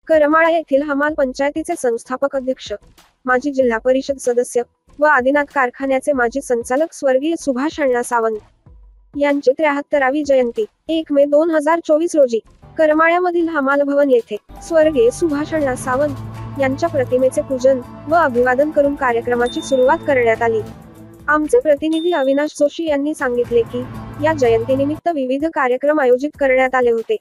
करमाळा येथील हमाल पंचायतीचे संस्थापक अध्यक्ष, माजी जिल्हा परिषद सदस्य व आदिनाथ कारखान्याचे माजी संचालक स्वर्गीय सुभाष अण्णा सावंत यांची 73वी जयंती 1 मे 2024 रोजी करमाळ्यामधील हमाल भवन येथे स्वर्गीय सुभाष अण्णा सावंत यांच्या प्रतिमेचे पूजन व अभिवादन करून कार्यक्रमाची सुरुवात करण्यात आली। आमचे प्रतिनिधी अविनाश जोशी यांनी सांगितले की या जयंतीनिमित्त विविध कार्यक्रम आयोजित करण्यात आले होते।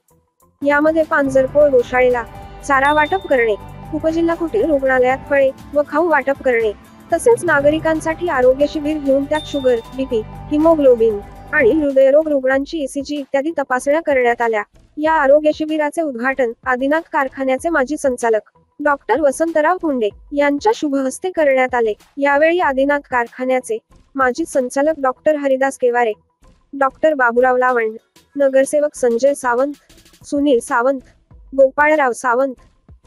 यामध्ये पांजरपोळ गोशाळेला चारा वाटप करणे, उपजिल्हा कुटीर रुग्णालयात फळे व खाऊ वाटप करणे, तसेच नागरिकांसाठी आरोग्य शिबिर घेऊन त्यात शुगर, बीपी, हिमोग्लोबिन आणि हृदयरोग रुग्णांची ईसीजी इत्यादी तपासण्या करण्यात आल्या। या आरोग्य शिबिराचे उद्घाटन आदिनाथ कारखान्याचे माजी संचालक डॉक्टर वसंतराव पुंडे यांच्या शुभ हस्ते करण्यात आले। यावेळी आदिनाथ कारखान्याचे माजी संचालक डॉक्टर हरिदास केवारे, डॉक्टर बाबूराव लावंड, नगरसेवक संजय सावंत, सुनील सावंत, गोपाळराव सावंत,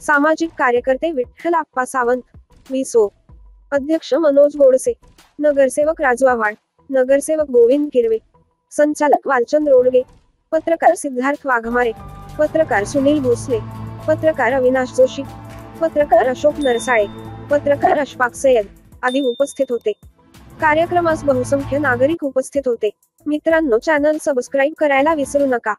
सामाजिक कार्यकर्ते विठ्ठल आप्पा सावंत, विसो अध्यक्ष मनोज गोडसे, नगरसेवक राजू आव्हाड, नगरसेवक गोविंद किरवे, संचालक वालचंद रोडगे, पत्रकार सिद्धार्थ वाघमारे, पत्रकार सुनील भोसले, पत्रकार अविनाश जोशी, पत्रकार अशोक नरसाळे, पत्रकार अशफाक सय्यद आदी उपस्थित होते। कार्यक्रमास बहुसंख्य नागरिक उपस्थित होते। मित्रांनो, चॅनल सबस्क्राईब करायला विसरू नका।